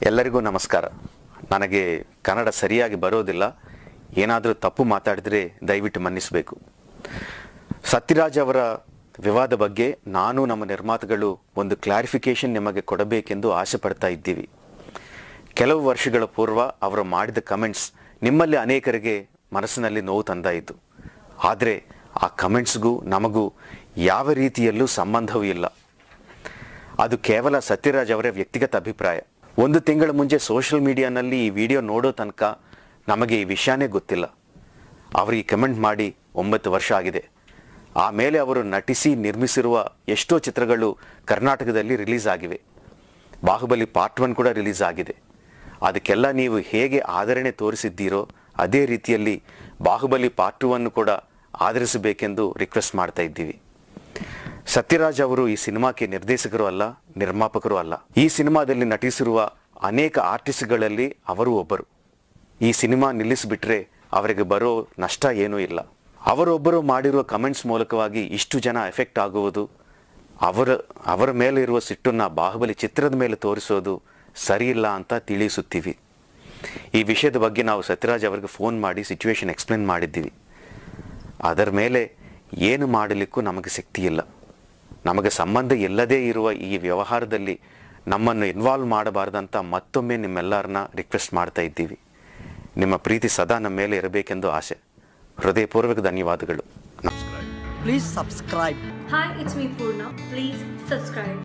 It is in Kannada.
ಎಲ್ಲರಿಗೂ ನಮಸ್ಕಾರ. ನನಗೆ ಕನ್ನಡ ಸರಿಯಾಗಿ ಬರೋದಿಲ್ಲ. ಏನಾದರೂ ತಪ್ಪು ಮಾತಾಡಿದರೆ ದಯವಿಟ್ಟು ಮನ್ನಿಸಬೇಕು. ಸತ್ಯರಾಜ್ ಅವರ ವಿವಾದ ಬಗ್ಗೆ ನಾನು ನಮ್ಮ ನಿರ್ಮಾತೃಗಳು ಒಂದು ಕ್ಲಾರಿಫಿಕೇಶನ್ ನಿಮಗೆ ಕೊಡಬೇಕೆಂದು ಆಸೆ ಪಡ್ತಾ ಇದ್ದೀವಿ. ಕೆಲವು ವರ್ಷಗಳ ಪೂರ್ವ ಅವರು ಮಾಡಿದ ಕಮೆಂಟ್ಸ್ ನಿಮ್ಮಲ್ಲಿ ಅನೇಕರಿಗೆ ಮನಸ್ಸಿನಲ್ಲಿ ನೋವು ತಂದಾಯಿತು. ಆದರೆ ಆ ಕಮೆಂಟ್ಸ್ಗೂ ನಮಗೂ ಯಾವ ರೀತಿಯಲ್ಲೂ ಸಂಬಂಧವೂ ಇಲ್ಲ. ಅದು ಕೇವಲ ಸತ್ಯರಾಜ್ ಅವರ ವ್ಯಕ್ತಿಗತ ಅಭಿಪ್ರಾಯ. ಒಂದು ತಿಂಗಳ ಮುಂಚೆ ಸೋಷಿಯಲ್ ಮೀಡಿಯಾನಲ್ಲಿ ಈ ವಿಡಿಯೋ ನೋಡೋ ತನಕ ನಮಗೆ ಈ ವಿಷಯನೇ ಗೊತ್ತಿಲ್ಲ. ಅವರಿಗೆ ಕಮೆಂಟ್ ಮಾಡಿ 9 ವರ್ಷ ಆಗಿದೆ. ಆಮೇಲೆ ಅವರು ನಟಿಸಿ ನಿರ್ಮಿಸಿರುವ ಎಷ್ಟೋ ಚಿತ್ರಗಳು ಕರ್ನಾಟಕದಲ್ಲಿ ರಿಲೀಸ್ ಆಗಿವೆ. ಬಾಹುಬಲಿ ಪಾರ್ಟ್ 1 ಕೂಡ ರಿಲೀಸ್ ಆಗಿದೆ. ಅದಕ್ಕೆಲ್ಲ ನೀವು ಹೇಗೆ ಆದರಣೆ ತೋರಿಸಿದ್ದೀರೋ ಅದೇ ರೀತಿಯಲ್ಲಿ ಬಾಹುಬಲಿ ಪಾರ್ಟ್ 2 ಕೂಡ ಆಧರಿಸಬೇಕೆಂದು ರಿಕ್ವೆಸ್ಟ್ ಮಾಡ್ತಾ ಇದ್ದೀವಿ. ಸತ್ಯರಾಜ್ ಅವರು ಈ ಸಿನಿಮಾಕ್ಕೆ ನಿರ್ದೇಶಕರು ಅಲ್ಲ, ನಿರ್ಮಾಪಕರು ಅಲ್ಲ. ಈ ಸಿನಿಮಾದಲ್ಲಿ ನಟಿಸಿರುವ ಅನೇಕ ಆರ್ಟಿಸ್ಟ್ಗಳಲ್ಲಿ ಅವರು ಒಬ್ಬರು. ಈ ಸಿನಿಮಾ ನಿಲ್ಲಿಸಿಬಿಟ್ರೆ ಅವರಿಗೆ ಬರೋ ನಷ್ಟ ಏನೂ ಇಲ್ಲ. ಅವರೊಬ್ಬರು ಮಾಡಿರುವ ಕಮೆಂಟ್ಸ್ ಮೂಲಕವಾಗಿ ಇಷ್ಟು ಜನ ಎಫೆಕ್ಟ್ ಆಗುವುದು, ಅವರ ಮೇಲೆ ಇರುವ ಸಿಟ್ಟನ್ನು ಬಾಹುಬಲಿ ಚಿತ್ರದ ಮೇಲೆ ತೋರಿಸೋದು ಸರಿಯಿಲ್ಲ ಅಂತ ತಿಳಿಸುತ್ತೀವಿ. ಈ ವಿಷಯದ ಬಗ್ಗೆ ನಾವು ಸತ್ಯರಾಜ್ ಅವರಿಗೆ ಫೋನ್ ಮಾಡಿ ಸಿಚುವೇಶನ್ ಎಕ್ಸ್ಪ್ಲೇನ್ ಮಾಡಿದ್ದೀವಿ. ಅದರ ಮೇಲೆ ಏನು ಮಾಡಲಿಕ್ಕೂ ನಮಗೆ ಶಕ್ತಿ ಇಲ್ಲ. ನಮಗೆ ಸಂಬಂಧ ಇಲ್ಲದೇ ಇರುವ ಈ ವ್ಯವಹಾರದಲ್ಲಿ ನಮ್ಮನ್ನು ಇನ್ವಾಲ್ವ್ ಮಾಡಬಾರ್ದಂತ ಮತ್ತೊಮ್ಮೆ ನಿಮ್ಮೆಲ್ಲರನ್ನ ರಿಕ್ವೆಸ್ಟ್ ಮಾಡ್ತಾ ಇದ್ದೀವಿ. ನಿಮ್ಮ ಪ್ರೀತಿ ಸದಾ ನಮ್ಮ ಮೇಲೆ ಇರಬೇಕೆಂದು ಆಸೆ. ಹೃದಯಪೂರ್ವಕ ಧನ್ಯವಾದಗಳು. Please subscribe. Hi, it's me Purna. Please subscribe.